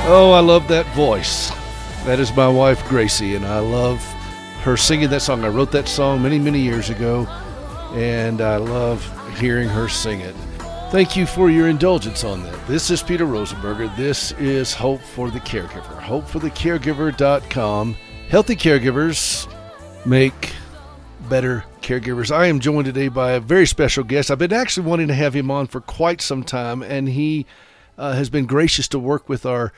Oh, I love that voice. That is my wife, Gracie, and I love her singing that song. I wrote that song many, many years ago, and I love hearing her sing it. Thank you for your indulgence on that. This is Peter Rosenberger. This is Hope for the Caregiver. HopeForTheCaregiver.com. Healthy caregivers make better caregivers. I am joined today by a very special guest. I've been actually wanting to have him on for quite some time, and he has been gracious to work with our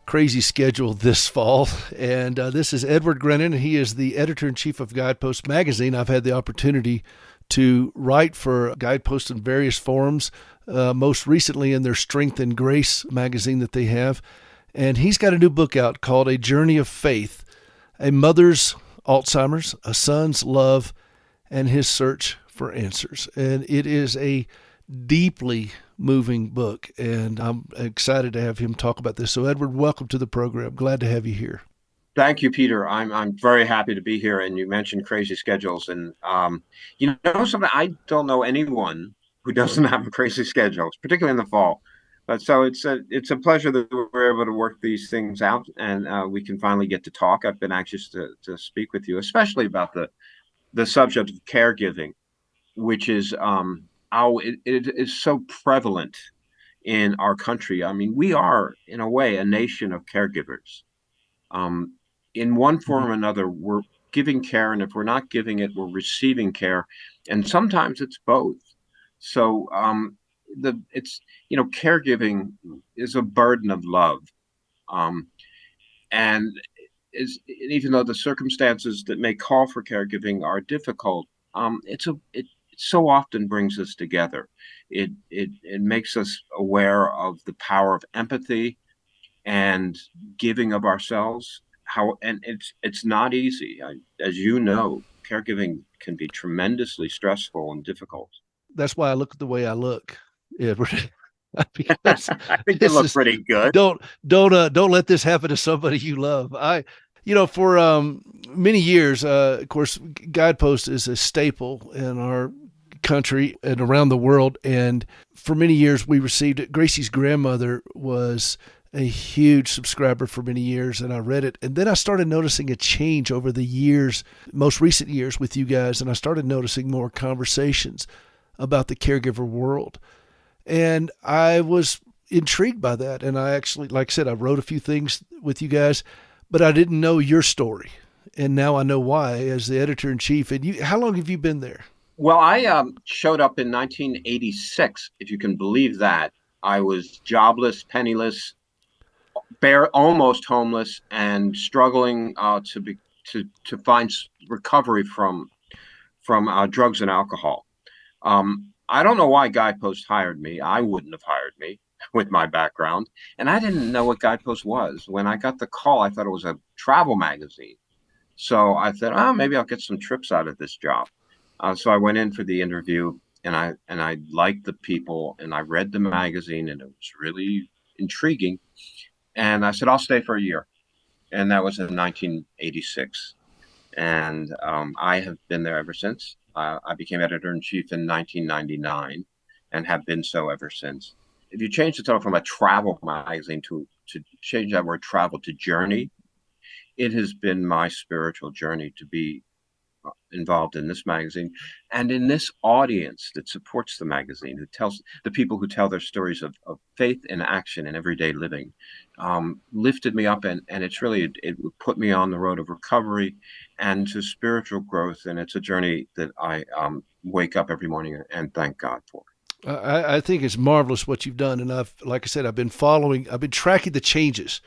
crazy schedule this fall. And this is Edward Grinnan. He is the editor-in-chief of Guideposts magazine. I've had the opportunity to write for Guideposts in various forums, most recently in their Strength and Grace magazine that they have. And he's got a new book out called A Journey of Faith, a mother's Alzheimer's, a son's love, and his search for answers. And it is a deeply moving book, and I'm excited to have him talk about this. So, Edward, welcome to the program. Glad to have you here. Thank you, Peter. I'm very happy to be here. And you mentioned crazy schedules, and something, I don't know anyone who doesn't have crazy schedules, particularly in the fall. But so it's a pleasure that we're able to work these things out, and we can finally get to talk. I've been anxious to speak with you, especially about the subject of caregiving, which is it is so prevalent in our country. I mean, we are, in a way, a nation of caregivers. In one form or another, we're giving care, and if we're not giving it, we're receiving care, and sometimes it's both. So caregiving is a burden of love, and even though the circumstances that may call for caregiving are difficult, it so often brings us together. It makes us aware of the power of empathy and giving of ourselves. And it's not easy. As you know, caregiving can be tremendously stressful and difficult. That's why I look the way I look, Edward. Because I think you look pretty good. Don't let this happen to somebody you love. For many years, of course, Guidepost is a staple in our country and around the world. And for many years, we received it. Gracie's grandmother was a huge subscriber for many years, and I read it. And then I started noticing a change over the years, most recent years with you guys, and I started noticing more conversations about the caregiver world. And I was intrigued by that. And I actually, like I said, I wrote a few things with you guys, but I didn't know your story. And now I know why as the editor-in-chief. And how long have you been there? Well, I showed up in 1986, if you can believe that. I was jobless, penniless, almost homeless, and struggling to find recovery from drugs and alcohol. I don't know why Guidepost hired me. I wouldn't have hired me with my background, and I didn't know what Guidepost was. When I got the call, I thought it was a travel magazine. So I thought, oh, maybe I'll get some trips out of this job. So I went in for the interview, and I liked the people, and I read the magazine, and it was really intriguing. And I said, I'll stay for a year. And that was in 1986. And I have been there ever since. I became editor-in-chief in 1999 and have been so ever since. If you change the title from a travel magazine to change that word travel to journey, it has been my spiritual journey to be involved in this magazine and in this audience that supports the magazine, who tells the people who tell their stories of faith and action in everyday living, lifted me up, and it's really, it put me on the road of recovery and to spiritual growth. And it's a journey that I wake up every morning and thank God for. I think it's marvelous what you've done. And like I said, I've been tracking the changes,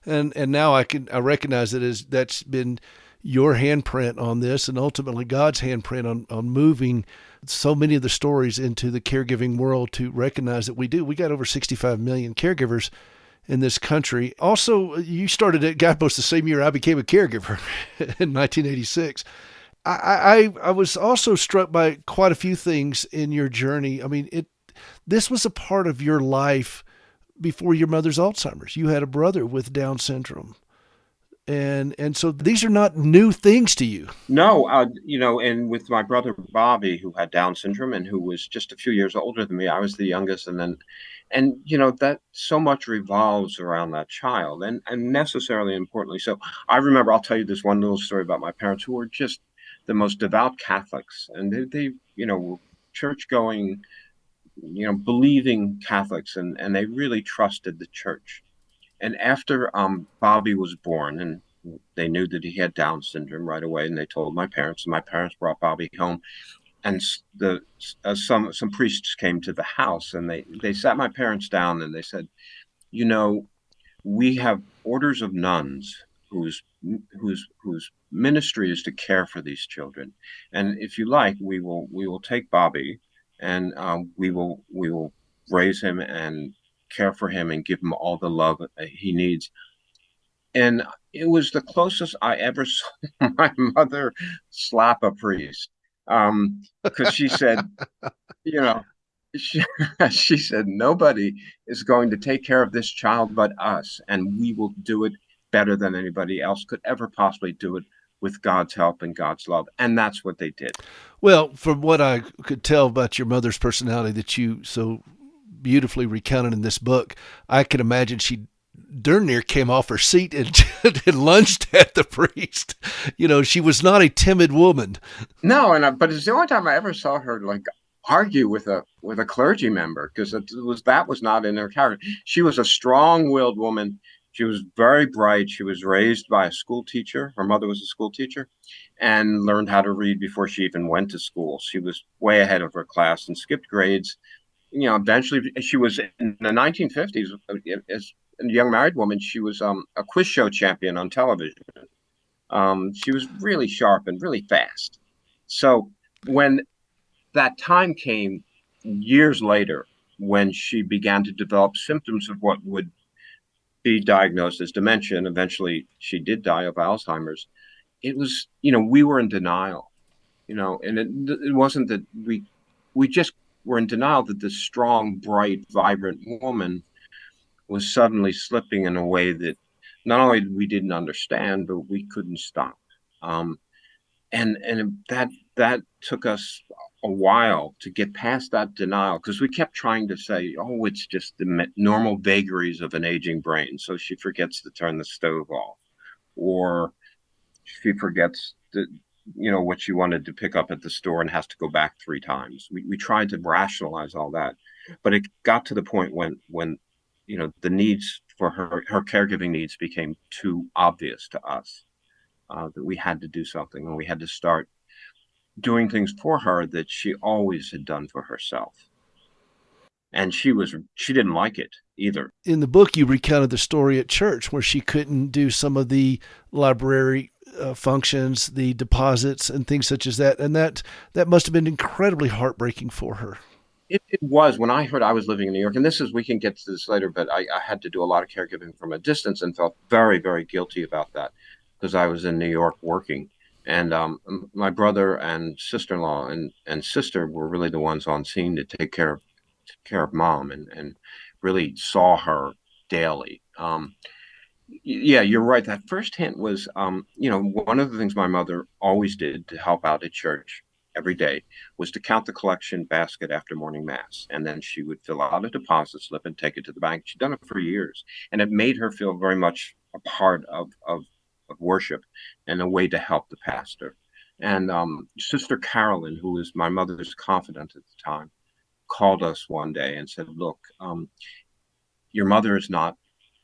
and now I recognize that's been your handprint on this, and ultimately God's handprint on moving so many of the stories into the caregiving world to recognize that we got over 65 million caregivers in this country. Also, you started at Guidepost the same year I became a caregiver in 1986. I was also struck by quite a few things in your journey. I mean, this was a part of your life before your mother's Alzheimer's. You had a brother with Down syndrome. and so these are not new things to you. No, and with my brother Bobby, who had Down syndrome and who was just a few years older than me, I was the youngest, and that so much revolves around that child, and necessarily importantly. So I remember, I'll tell you this one little story about my parents, who were just the most devout Catholics, and they were church going, believing Catholics, and they really trusted the church. And after Bobby was born, and they knew that he had Down syndrome right away, and they told my parents, and my parents brought Bobby home. And some priests came to the house, and they sat my parents down, and they said, you know, we have orders of nuns whose ministry is to care for these children, and if you like, we will take Bobby, and we will raise him and care for him and give him all the love he needs. And it was the closest I ever saw my mother slap a priest. Because she said, you know, she, she said, nobody is going to take care of this child but us, and we will do it better than anybody else could ever possibly do it, with God's help and God's love. And that's what they did. Well, from what I could tell about your mother's personality that you so beautifully recounted in this book, I can imagine she darn near came off her seat and, and lunged at the priest. She was not a timid woman. No, but it's the only time I ever saw her like argue with a clergy member, because that was not in her character. She was a strong-willed woman. She was very bright. She was raised by a school teacher. Her mother was a school teacher, and learned how to read before she even went to school. She was way ahead of her class and skipped grades. Eventually, she was in the 1950s, as a young married woman. She was a quiz show champion on television. She was really sharp and really fast. So when that time came years later, when she began to develop symptoms of what would be diagnosed as dementia, and eventually she did die of Alzheimer's, it was, we were in denial, and it wasn't that we just were in denial that this strong, bright, vibrant woman was suddenly slipping in a way that not only we didn't understand, but we couldn't stop. And that took us a while to get past that denial, because we kept trying to say, oh, it's just the normal vagaries of an aging brain. So she forgets to turn the stove off, or she forgets that, what she wanted to pick up at the store and has to go back 3 times. We tried to rationalize all that, but it got to the point when the needs for her caregiving needs became too obvious to us, that we had to do something, and we had to start doing things for her that she always had done for herself. And she didn't like it either. In the book, you recounted the story at church where she couldn't do some of the library functions, the deposits, and things such as that. And that must have been incredibly heartbreaking for her. It was. When I heard, I was living in New York, and we can get to this later, but I had to do a lot of caregiving from a distance, and felt very, very guilty about that, because I was in New York working. And my brother and sister-in-law and sister were really the ones on scene to take care of mom, and really saw her daily. Yeah, you're right. That first hint was, one of the things my mother always did to help out at church every day was to count the collection basket after morning mass. And then she would fill out a deposit slip and take it to the bank. She'd done it for years, and it made her feel very much a part of worship, and a way to help the pastor. And Sister Carolyn, who was my mother's confidant at the time, called us one day and said, look, your mother is not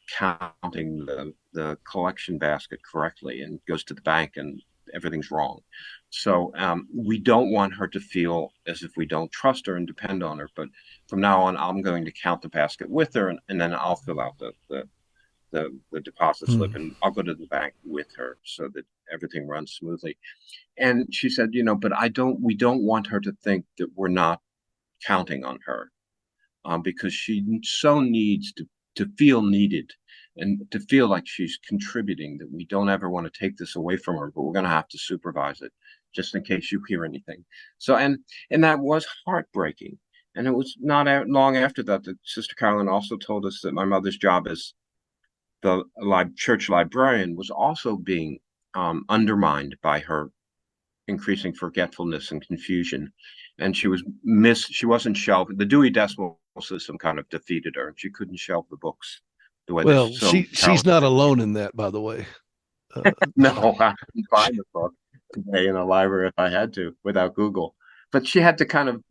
counting the collection basket correctly, and goes to the bank and everything's wrong. So we don't want her to feel as if we don't trust her and depend on her. But from now on, I'm going to count the basket with her, and then I'll fill out the deposit slip, and I'll go to the bank with her so that everything runs smoothly. And she said, but we don't want her to think that we're not counting on her, because she so needs to feel needed, and to feel like she's contributing, that we don't ever want to take this away from her, but we're going to have to supervise it just in case you hear anything. So, and that was heartbreaking. And it was not long after that Sister Carolyn also told us that my mother's job as the church librarian, was also being undermined by her increasing forgetfulness and confusion. And she wasn't shelved. The Dewey Decimal System kind of defeated her, and she couldn't shelve the books the way this Well, so she's not talented. alone in that, by the way. Uh, No, I couldn't find the book today in a library if I had to without Google. But she had to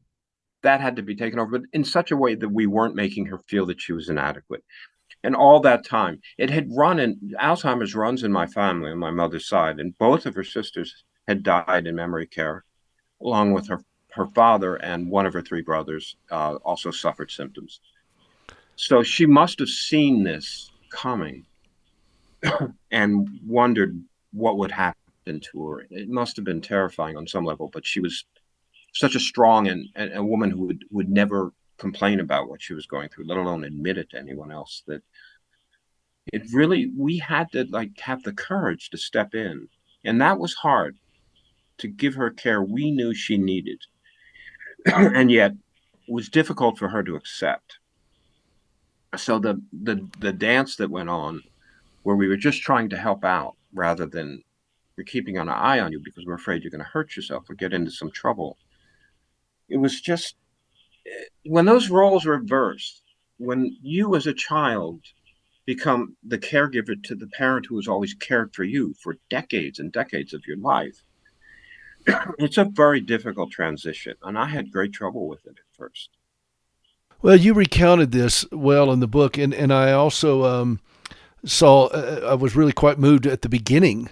that had to be taken over, but in such a way that we weren't making her feel that she was inadequate. And all that time, it had Alzheimer's runs in my family on my mother's side, and both of her sisters had died in memory care, along with her father, and one of her three brothers also suffered symptoms. So she must have seen this coming and wondered what would happen to her. It must have been terrifying on some level, but she was such a strong and a woman who would never complain about what she was going through, let alone admit it to anyone else, that we had to have the courage to step in. And that was hard, to give her care we knew she needed. And yet it was difficult for her to accept. So the dance that went on, where we were just trying to help out rather than we're keeping an eye on you because we're afraid you're going to hurt yourself or get into some trouble. It was just, when those roles reverse, when you as a child become the caregiver to the parent who has always cared for you for decades and decades of your life, it's a very difficult transition. And I had great trouble with it at first. well, you recounted this well in the book, and I also saw. I was really quite moved at the beginning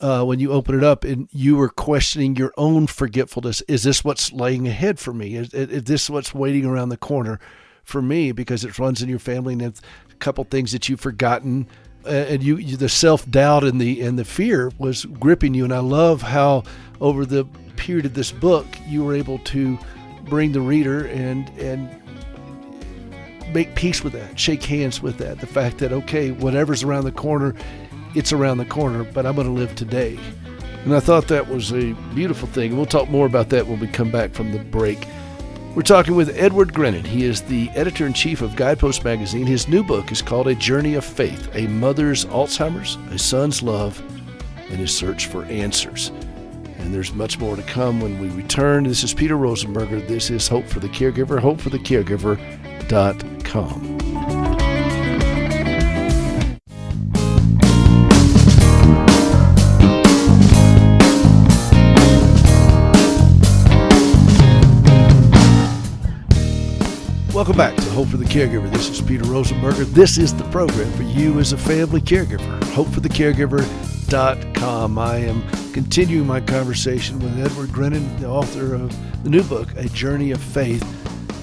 when you open it up and you were questioning your own forgetfulness. Is this what's laying ahead for me? Is this what's waiting around the corner for me? Because it runs in your family, and it's a couple things that you've forgotten, and the self doubt and the fear was gripping you. And I love how over the period of this book you were able to bring the reader and make peace with that, shake hands with that. The fact that, okay, whatever's around the corner, it's around the corner, but I'm going to live today. And I thought that was a beautiful thing. We'll talk more about that when we come back from the break. We're talking with Edward Grinnan. He is the editor-in-chief of Guideposts magazine. His new book is called A Journey of Faith, A Mother's Alzheimer's, A Son's Love, and His Search for Answers. And there's much more to come when we return. This is Peter Rosenberger. This is Hope for the Caregiver, hopeforthecaregiver.com. Welcome back to Hope for the Caregiver. This is Peter Rosenberger. This is the program for you as a family caregiver. hopeforthecaregiver.com. I am continuing my conversation with Edward Grinnan, the author of the new book, A Journey of Faith,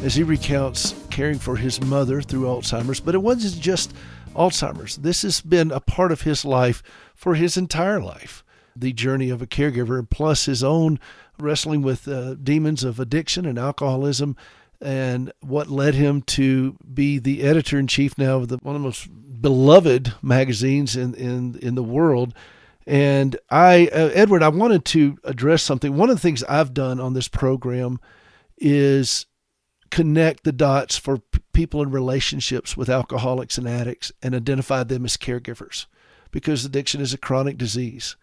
as he recounts caring for his mother through Alzheimer's. But it wasn't just Alzheimer's. This has been a part of his life for his entire life, the journey of a caregiver, plus his own wrestling with demons of addiction and alcoholism, and what led him to be the editor-in-chief now of one of the most beloved magazines in the world. And Edward, I wanted to address something. One of the things I've done on this program is connect the dots for people in relationships with alcoholics and addicts and identify them as caregivers, because addiction is a chronic disease.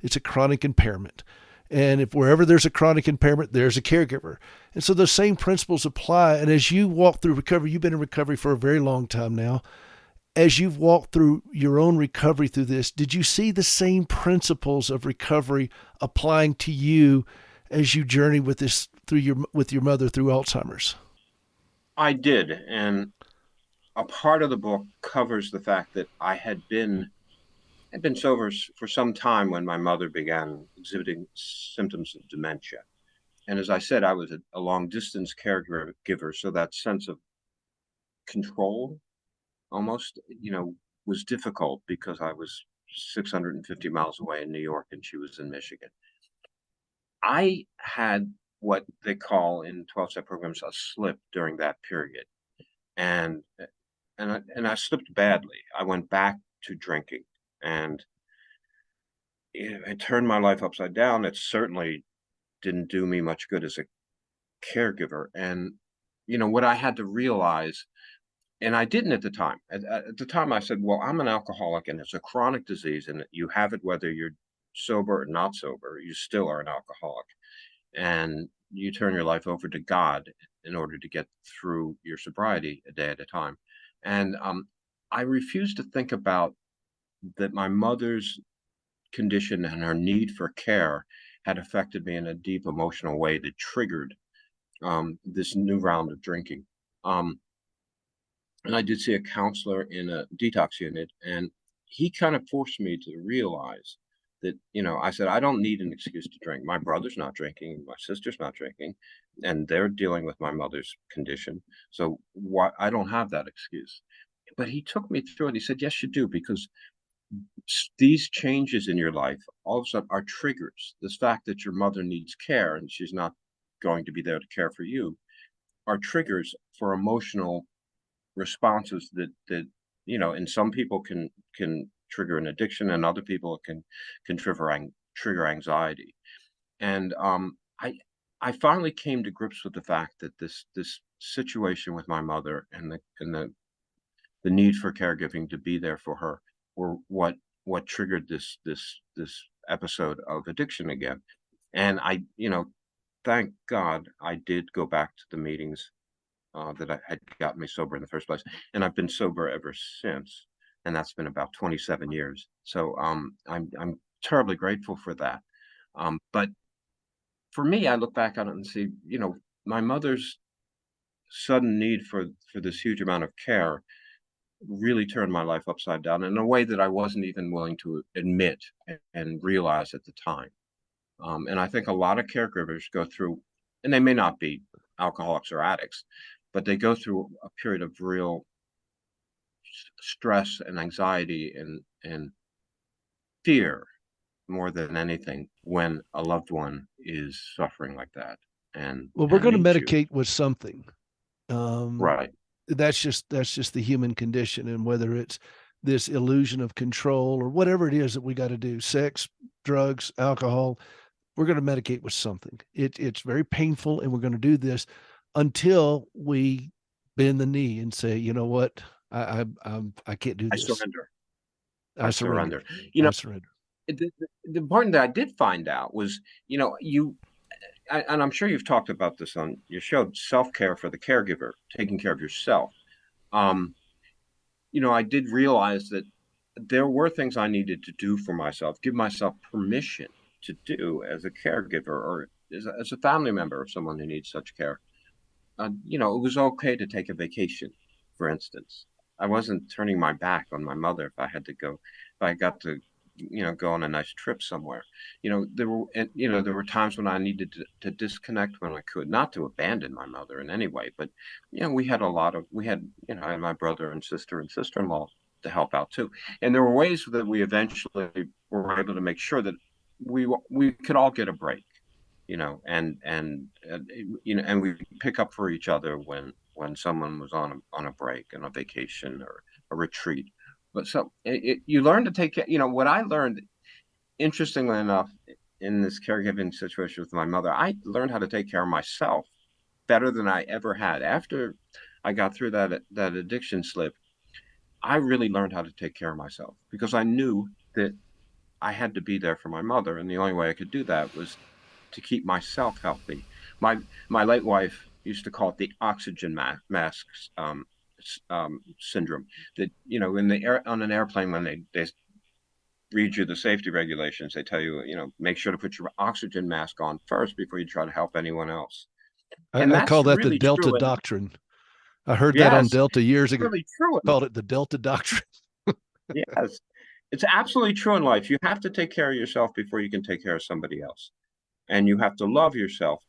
It's a chronic impairment. And if wherever there's a chronic impairment, there's a caregiver. And so those same principles apply. And as you walk through recovery, you've been in recovery for a very long time now. As you've walked through your own recovery through this, did you see the same principles of recovery applying to you as you journey with this with your mother through Alzheimer's? I did. And a part of the book covers the fact that I had been sober for some time when my mother began exhibiting symptoms of dementia. And as I said, I was a long distance caregiver. So that sense of control almost, was difficult because I was 650 miles away in New York and she was in Michigan. I had what they call in 12-step programs a slip during that period. And I slipped badly. I went back to drinking, and it turned my life upside down. It certainly didn't do me much good as a caregiver. And what I had to realize And I didn't at the time. At the time, I said, well, I'm an alcoholic and it's a chronic disease, and you have it whether you're sober or not sober, you still are an alcoholic. And you turn your life over to God in order to get through your sobriety a day at a time. And I refused to think about that my mother's condition and her need for care had affected me in a deep emotional way that triggered this new round of drinking. Um, and I did see a counselor in a detox unit, and he kind of forced me to realize that, I said, I don't need an excuse to drink. My brother's not drinking, my sister's not drinking, and they're dealing with my mother's condition. So why I don't have that excuse. But he took me through it. He said, yes, you do, because these changes in your life all of a sudden are triggers. This fact that your mother needs care and she's not going to be there to care for you are triggers for emotional responses that and some people can trigger an addiction, and other people can trigger anxiety. And I finally came to grips with the fact that this situation with my mother and the need for caregiving to be there for her were what triggered this episode of addiction again. And I, thank God I did go back to the meetings that had gotten me sober in the first place. And I've been sober ever since. And that's been about 27 years. So I'm terribly grateful for that. But for me, I look back on it and see, my mother's sudden need for this huge amount of care really turned my life upside down in a way that I wasn't even willing to admit and realize at the time. And I think a lot of caregivers go through, and they may not be alcoholics or addicts, but they go through a period of real stress and anxiety and fear more than anything when a loved one is suffering like that and Well, we're and going to needs you. medicate with something. Um, Right. that's just the human condition, and whether it's this illusion of control or whatever it is that we got to do, sex, drugs, alcohol, we're going to medicate with something. It's very painful, and we're going to do this until we bend the knee and say, you know what, I can't do I this. surrender. I I surrender. surrender. You know, I surrender. the important that I did find out was, and I'm sure you've talked about this on your show, self-care for the caregiver, taking care of yourself. Um, I did realize that there were things I needed to do for myself, give myself permission to do as a caregiver or as a family member of someone who needs such care. It was okay to take a vacation, for instance. I wasn't turning my back on my mother if I got to, go on a nice trip somewhere. There were times when I needed to disconnect when I could, not to abandon my mother in any way, but, I had my brother and sister-in-law to help out too. And there were ways that we eventually were able to make sure that we could all get a break, and we pick up for each other when someone was on a break and a vacation or a retreat. But so you learn to take care. What I learned, interestingly enough, in this caregiving situation with my mother, I learned how to take care of myself better than I ever had. After I got through that addiction slip, I really learned how to take care of myself because I knew that I had to be there for my mother, and the only way I could do that was to keep myself healthy. My my late wife used to call it the oxygen masks syndrome. That in the air on an airplane when they read you the safety regulations, they tell you make sure to put your oxygen mask on first before you try to help anyone else. And I call that's that the really Delta true. And doctrine. I heard that on yes, Delta years ago. really true. Called it the Delta doctrine. Yes, it's absolutely true in life. You have to take care of yourself before you can take care of somebody else, and you have to love yourself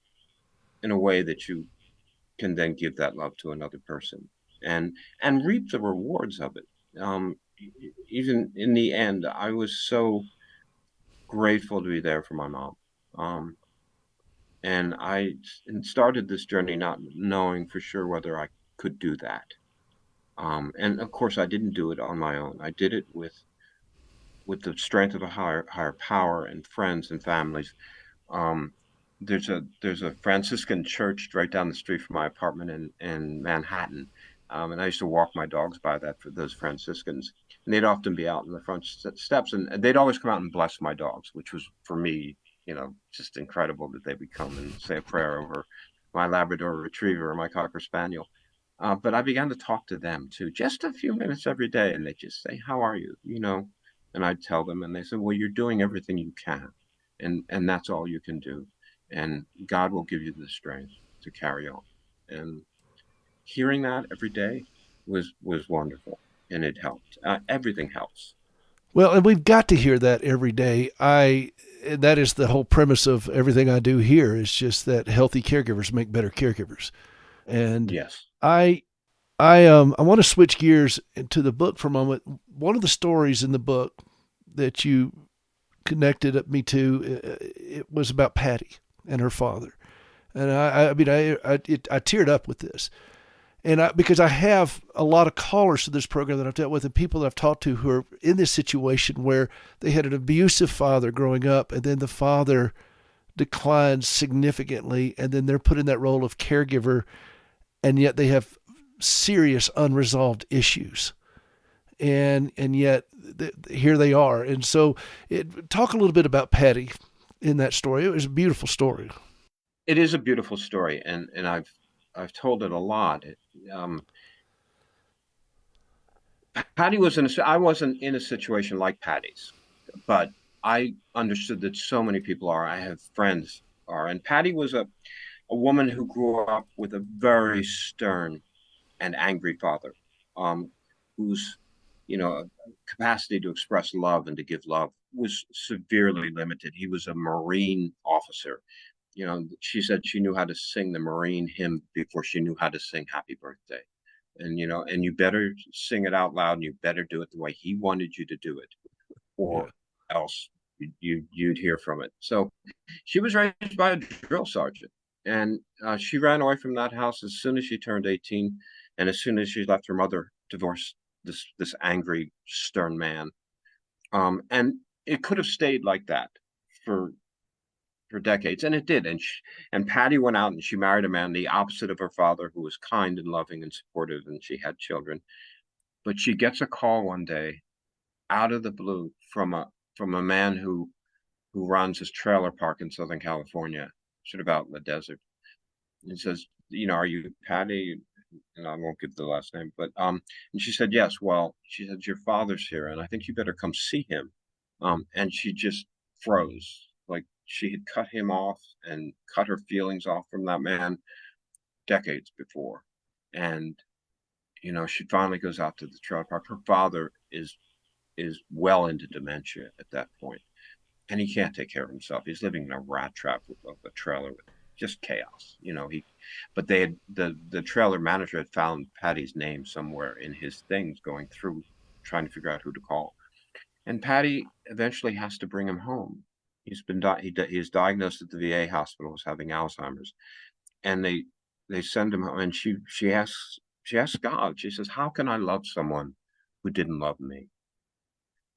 in a way that you can then give that love to another person and reap the rewards of it. Even in the end, I was so grateful to be there for my mom. Um, and I started this journey not knowing for sure whether I could do that. And of course, I didn't do it on my own. I did it with the strength of a higher power and friends and families. Um, there's a Franciscan church right down the street from my apartment in Manhattan And I used to walk my dogs by that for those Franciscans, and they'd often be out in the front steps, and they'd always come out and bless my dogs, which was for me, just incredible that they would come and say a prayer over my Labrador Retriever or my Cocker Spaniel. But I began to talk to them too, just a few minutes every day, and they just say, "How are you?" And I'd tell them, and they said, "Well, you're doing everything you can, and that's all you can do, and God will give you the strength to carry on." And hearing that every day was wonderful, and it helped. Everything helps. Well, and we've got to hear that every day. That is the whole premise of everything I do here is just that healthy caregivers make better caregivers. And Yes. I I want to switch gears into the book for a moment. One of the stories in the book that you connected me to, it was about Patty and her father. And I mean, I teared up with this. And because I have a lot of callers to this program that I've dealt with and people that I've talked to who are in this situation where they had an abusive father growing up and then the father declines significantly and then they're put in that role of caregiver and yet they have serious unresolved issues. And yet here they are. And so talk a little bit about Patty in that story. It was a beautiful story. It is a beautiful story, and I've told it a lot. Um, Patty was I wasn't in a situation like Patty's, but I understood that so many people are. I have friends are, and Patty was a woman who grew up with a very stern and angry father, whose capacity to express love and to give love was severely limited. He was a Marine officer. She said she knew how to sing the Marine hymn before she knew how to sing Happy Birthday. And you better sing it out loud and you better do it the way he wanted you to do it, Yeah. or else you'd hear from it. So she was raised by a drill sergeant, and she ran away from that house as soon as she turned 18, and as soon as she left her mother, divorced this angry, stern man. And it could have stayed like that for decades, and it did. And Patty went out and she married a man the opposite of her father, who was kind and loving and supportive, and she had children. But she gets a call one day out of the blue from a man who runs his trailer park in Southern California, sort of out in the desert. And he says, "Are you Patty?" And I won't give the last name, but and she said, "Yes." Well, she said, "Your father's here, and I think you better come see him." And she just froze, like she had cut him off and cut her feelings off from that man decades before. And she finally goes out to the trailer park. Her father is well into dementia at that point, and he can't take care of himself. He's living in a rat trap of a trailer with just chaos. But the trailer manager had found Patty's name somewhere in his things, going through trying to figure out who to call. And Patty eventually has to bring him home. He is diagnosed at the VA hospital as having Alzheimer's, and they send him home. And she asks God. She says, "How can I love someone who didn't love me?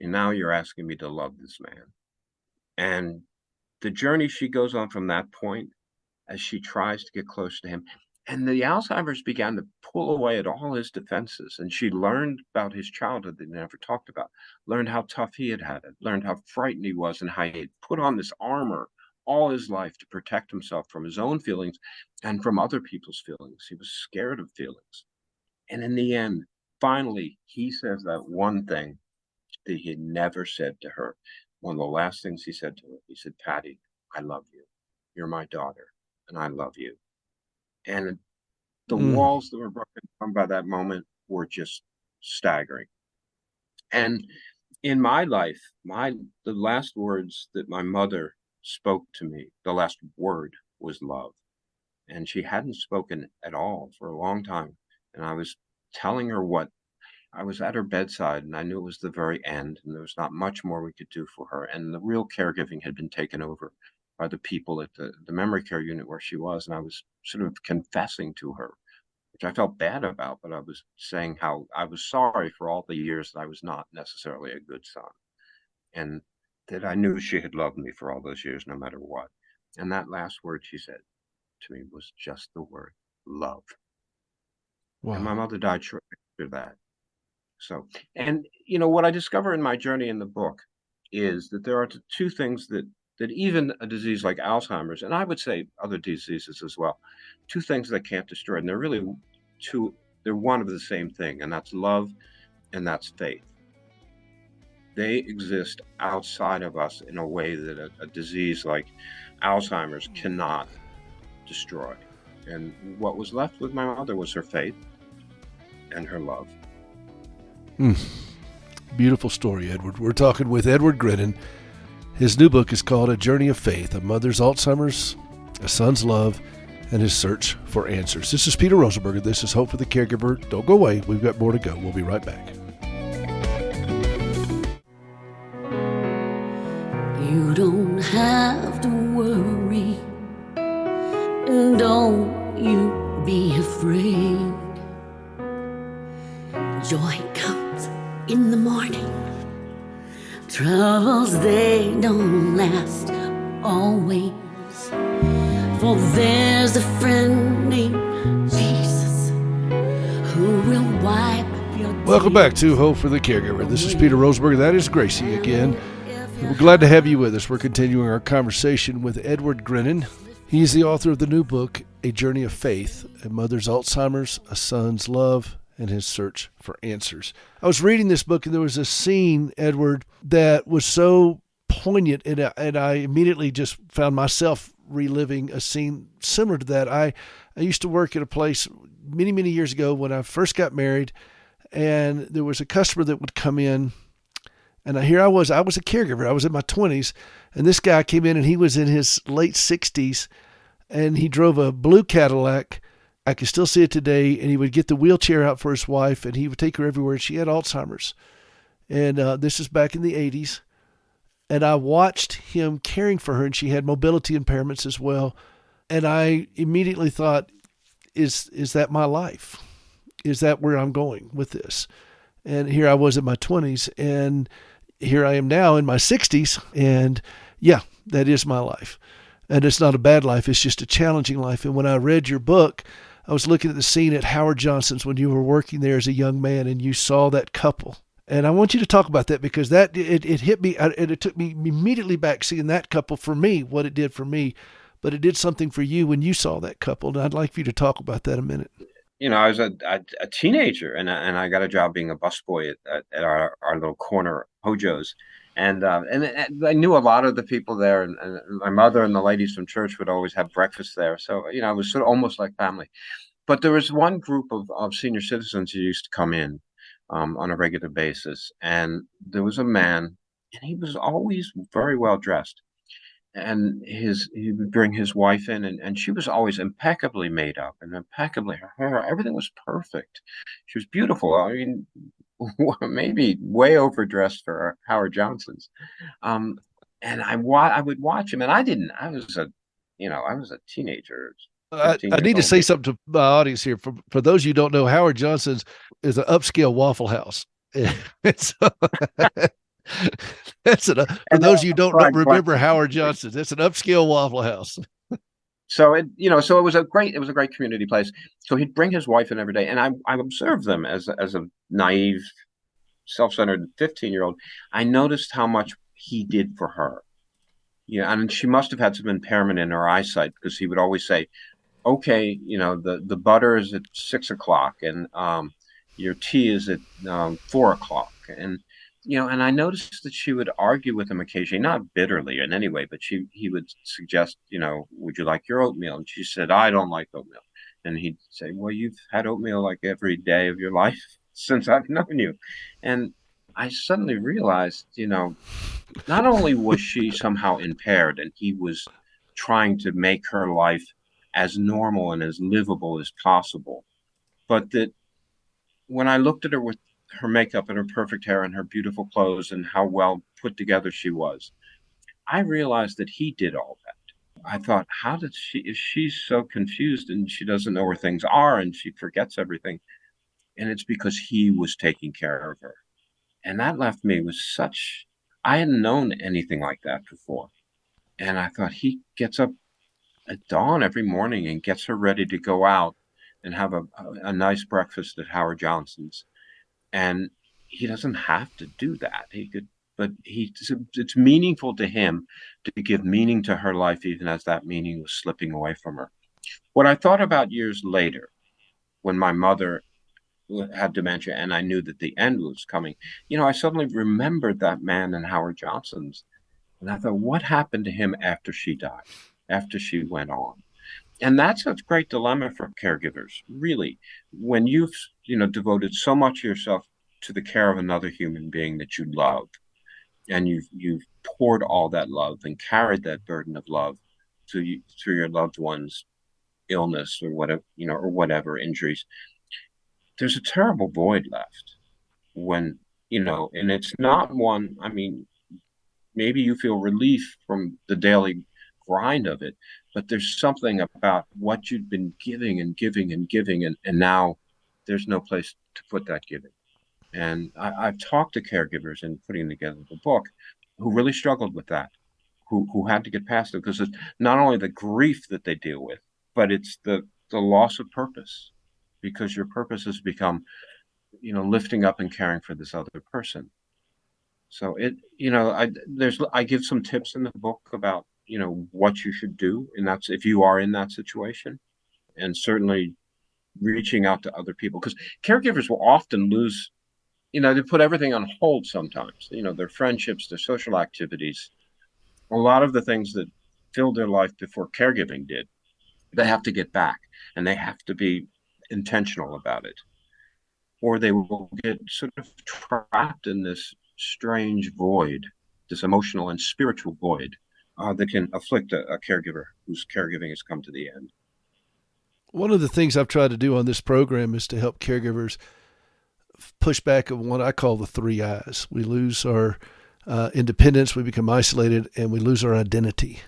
And now you're asking me to love this man." And the journey she goes on from that point as she tries to get close to him. And the Alzheimer's began to pull away at all his defenses. And she learned about his childhood that he never talked about, learned how tough he had had it, learned how frightened he was, and how he had put on this armor all his life to protect himself from his own feelings and from other people's feelings. He was scared of feelings. And in the end, finally, he says that one thing that he had never said to her. One of the last things he said to her, he said, "Patty, I love you. You're my daughter, and I love you." And the Mm. walls that were broken down by that moment were just staggering. And in my life, the last words that my mother spoke to me, the last word was love. And she hadn't spoken at all for a long time. And I was telling her what I was at her bedside, and I knew it was the very end, and there was not much more we could do for her. And the real caregiving had been taken over by the people at the memory care unit where she was. And I was sort of confessing to her, which I felt bad about, but I was saying how I was sorry for all the years that I was not necessarily a good son, and that I knew she had loved me for all those years, no matter what. And that last word she said to me was just the word love. and my Wow. mother died shortly after that. So, and what I discover in my journey in the book is that there are two things that even a disease like Alzheimer's, and I would say other diseases as well, two things that can't destroy, and they're really two. They're one of the same thing, and that's love and that's faith. They exist outside of us in a way that a disease like Alzheimer's cannot destroy. And what was left with my mother was her faith and her love. Mm. Beautiful story, Edward. We're talking with Edward Grinnan. His new book is called A Journey of Faith, A Mother's Alzheimer's, A Son's Love, and His Search for Answers. This is Peter Rosenberger. This is Hope for the Caregiver. Don't go away. We've got more to go. We'll be right back. You don't have to worry, and don't you be afraid. Joy comes in the morning. Troubles, they don't last always. For there's a friend named Jesus who will wipe your tears. Welcome back to Hope for the Caregiver. This is Peter Rosenberger. That is Gracie again. We're glad to have you with us. We're continuing our conversation with Edward Grinnan. He's the author of the new book, A Journey of Faith, A Mother's Alzheimer's, A Son's Love, and His Search for Answers. I was reading this book, and there was a scene, Edward, that was so poignant, and I immediately just found myself reliving a scene similar to that. I used to work at a place many, many years ago when I first got married, and there was a customer that would come in, and here I was a caregiver. I was in my 20s, and this guy came in, and he was in his late 60s, and he drove a blue Cadillac. I can still see it today, and he would get the wheelchair out for his wife, and he would take her everywhere. She had Alzheimer's, and this is back in the 80s, and I watched him caring for her, and she had mobility impairments as well, and I immediately thought, is that my life? Is that where I'm going with this? And here I was in my 20s, and here I am now in my 60s, and yeah, that is my life. And it's not a bad life, it's just a challenging life. And when I read your book, I was looking at the scene at Howard Johnson's when you were working there as a young man, and you saw that couple. And I want you to talk about that, because that it hit me, and it took me immediately back seeing that couple for me, what it did for me, but it did something for you when you saw that couple. And I'd like for you to talk about that a minute. I was a teenager, and I got a job being a busboy at our little corner Hojo's, and I knew a lot of the people there, and my mother and the ladies from church would always have breakfast there. So it was sort of almost like family. But there was one group of senior citizens who used to come in on a regular basis, and there was a man, and he was always very well dressed. And he would bring his wife in, and she was always impeccably made up and impeccably, her hair, everything was perfect. She was beautiful. I mean, maybe way overdressed for Howard Johnson's. And I would watch him, and I was a teenager, I 15 years need to old. say something to my audience here. For those you don't know, Howard Johnson's is an upscale Waffle House. It's for And those you don't right, remember Howard Johnson's. It's an upscale Waffle House. so it was a great community place. So he'd bring his wife in every day, and I observed them as a naive, self-centered 15-year-old. I noticed how much he did for her. Yeah, and she must have had some impairment in her eyesight, because he would always say, okay, the butter is at 6 o'clock, and your tea is at 4 o'clock. And I noticed that she would argue with him occasionally, not bitterly in any way, but he would suggest, would you like your oatmeal? And she said, I don't like oatmeal. And he'd say, well, you've had oatmeal like every day of your life since I've known you. And I suddenly realized, not only was she somehow impaired, and he was trying to make her life as normal and as livable as possible, but that when I looked at her with her makeup and her perfect hair and her beautiful clothes and how well put together she was, I realized that he did all that. I thought, if she's so confused and she doesn't know where things are and she forgets everything, and it's because he was taking care of her. And that left me with I hadn't known anything like that before. And I thought, he gets up at dawn every morning and gets her ready to go out and have a nice breakfast at Howard Johnson's. And he doesn't have to do that. He could, but it's meaningful to him to give meaning to her life, even as that meaning was slipping away from her. What I thought about years later, when my mother had dementia and I knew that the end was coming, I suddenly remembered that man in Howard Johnson's. And I thought, what happened to him after she died, after she went on? And that's a great dilemma for caregivers, really. When you've, devoted so much of yourself to the care of another human being that you love, and you've poured all that love and carried that burden of love through your loved one's illness or whatever injuries, there's a terrible void left when, and it's not one, I mean, maybe you feel relief from the daily grind of it, but there's something about what you've been giving and giving and giving, and now there's no place to put that giving. And I've talked to caregivers in putting together the book who really struggled with that, who had to get past it, because it's not only the grief that they deal with, but it's the loss of purpose, because your purpose has become, lifting up and caring for this other person. So I give some tips in the book about, what you should do, and that's if you are in that situation, and certainly reaching out to other people, because caregivers will often lose, they put everything on hold sometimes, their friendships, their social activities, a lot of the things that filled their life before caregiving did, they have to get back, and they have to be intentional about it, or they will get sort of trapped in this strange void, this emotional and spiritual void that can afflict a caregiver whose caregiving has come to the end. One of the things I've tried to do on this program is to help caregivers push back on what I call the 3 I's. We lose our independence, we become isolated, and we lose our identity.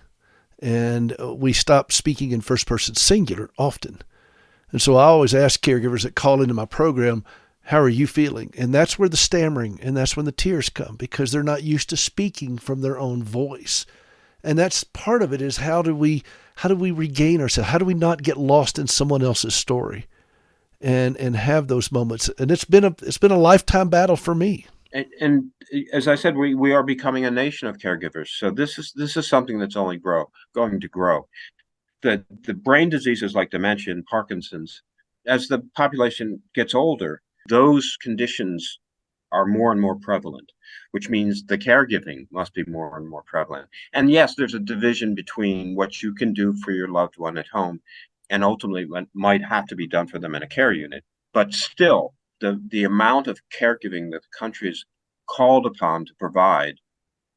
And we stop speaking in first person singular often. And so I always ask caregivers that call into my program, how are you feeling? And that's where the stammering and that's when the tears come, because they're not used to speaking from their own voice. And that's part of it, is how do we regain ourselves? How do we not get lost in someone else's story and have those moments? And it's been a lifetime battle for me. And as I said, we are becoming a nation of caregivers. So this is something that's only going to grow. The brain diseases like dementia and Parkinson's, as the population gets older, those conditions are more and more prevalent, which means the caregiving must be more and more prevalent. And yes, there's a division between what you can do for your loved one at home and ultimately what might have to be done for them in a care unit. But still, the amount of caregiving that the country is called upon to provide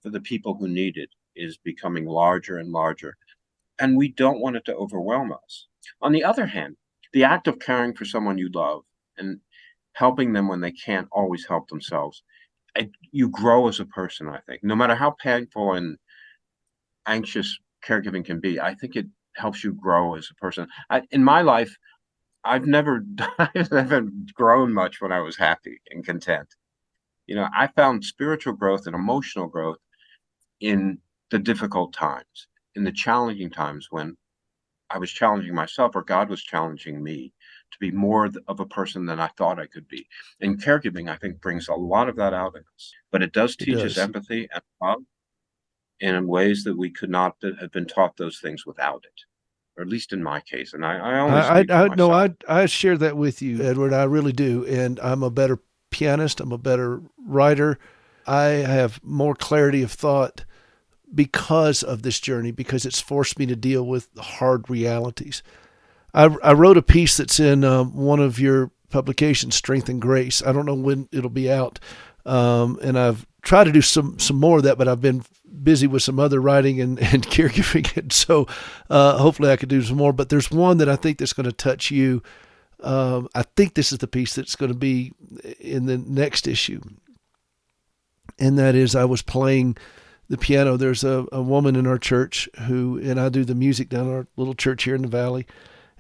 for the people who need it is becoming larger and larger. And we don't want it to overwhelm us. On the other hand, the act of caring for someone you love and helping them when they can't always help themselves, you grow as a person, I think. No matter how painful and anxious caregiving can be, I think it helps you grow as a person. In my life, I've never grown much when I was happy and content. I found spiritual growth and emotional growth in the difficult times, in the challenging times when I was challenging myself or God was challenging me to be more of a person than I thought I could be. And caregiving, I think, brings a lot of that out in us. But it does teach us empathy and love in ways that we could not have been taught those things without it, or at least in my case. And I only speak for myself. No, I share that with you, Edward. I really do. And I'm a better pianist. I'm a better writer. I have more clarity of thought because of this journey, because it's forced me to deal with the hard realities. I wrote a piece that's in one of your publications, Strength and Grace. I don't know when it'll be out. And I've tried to do some more of that, but I've been busy with some other writing and caregiving. And so hopefully I could do some more. But there's one that I think that's going to touch you. I think this is the piece that's going to be in the next issue. And that is, I was playing the piano. There's a woman in our church and I do the music down our little church here in the valley.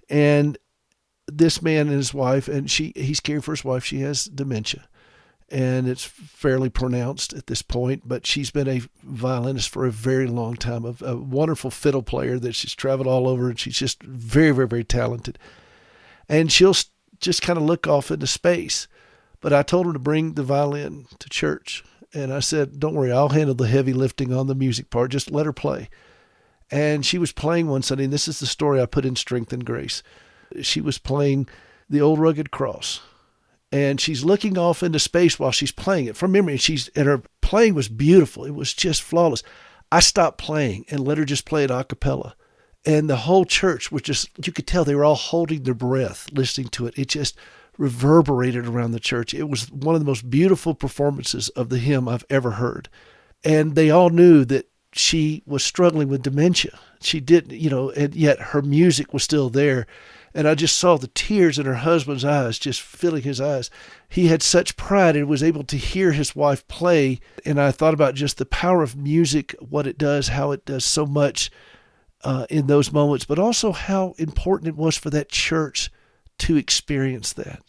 And this man and his wife, and he's caring for his wife. She has dementia, and it's fairly pronounced at this point, but she's been a violinist for a very long time, a wonderful fiddle player that she's traveled all over, and she's just very, very, very talented. and she'll just kind of look off into space. But I told her to bring the violin to church. And I said, don't worry, I'll handle the heavy lifting on the music part. Just let her play. And she was playing one Sunday, and this is the story I put in Strength and Grace. She was playing The Old Rugged Cross. And she's looking off into space while she's playing it from memory. And her playing was beautiful. It was just flawless. I stopped playing and let her just play it a cappella. And the whole church was just, you could tell they were all holding their breath listening to it. It just reverberated around the church. It was one of the most beautiful performances of the hymn I've ever heard. And they all knew that she was struggling with dementia. She didn't, and yet her music was still there. And I just saw the tears in her husband's eyes, just filling his eyes. He had such pride and was able to hear his wife play. And I thought about just the power of music, what it does, how it does so much in those moments, but also how important it was for that church to experience that.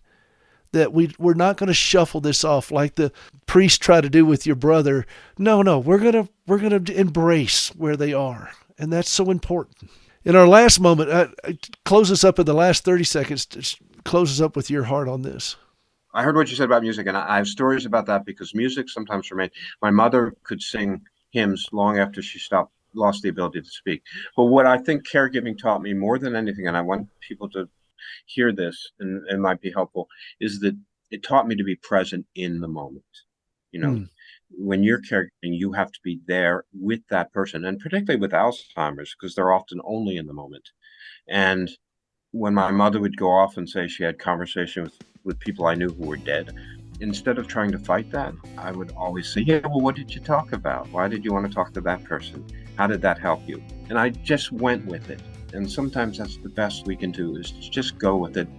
That we're not going to shuffle this off like the priest tried to do with your brother. No, we're going to embrace where they are, and that's so important. In our last moment, close us up in the last 30 seconds. Close us up with your heart on this. I heard what you said about music, and I have stories about that because music sometimes remains. My mother could sing hymns long after she lost the ability to speak. But what I think caregiving taught me more than anything, and I want people to hear this, and it might be helpful, is that it taught me to be present in the moment. When you're caregiving, you have to be there with that person, and particularly with Alzheimer's, because they're often only in the moment. And when my mother would go off and say she had conversations with people I knew who were dead, instead of trying to fight that, I would always say, yeah, well, what did you talk about? Why did you want to talk to that person? How did that help you? And I just went with it. And sometimes that's the best we can do, is just go with it.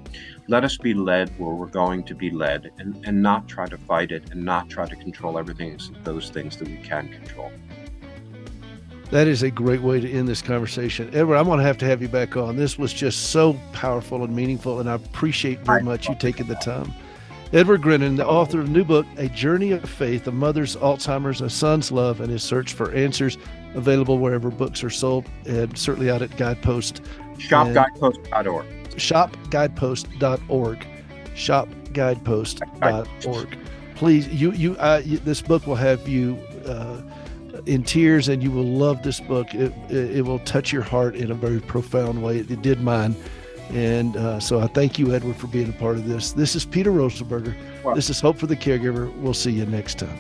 Let us be led where we're going to be led, and not try to fight it, and not try to control everything except those things that we can control. That is a great way to end this conversation. Edward, I'm going to have you back on. This was just so powerful and meaningful, and I appreciate very much you taking the time. Edward Grinnan, the author of the new book, A Journey of Faith, A Mother's Alzheimer's, A Son's Love, and His Search for Answers, available wherever books are sold, and certainly out at Guidepost. Shopguidepost.org. Shopguidepost.org. Shopguidepost.org. Please, this book will have you in tears, and you will love this book. It will touch your heart in a very profound way. It did mine. And so I thank you, Edward, for being a part of this. This is Peter Rosenberger. Wow. This is Hope for the Caregiver. We'll see you next time.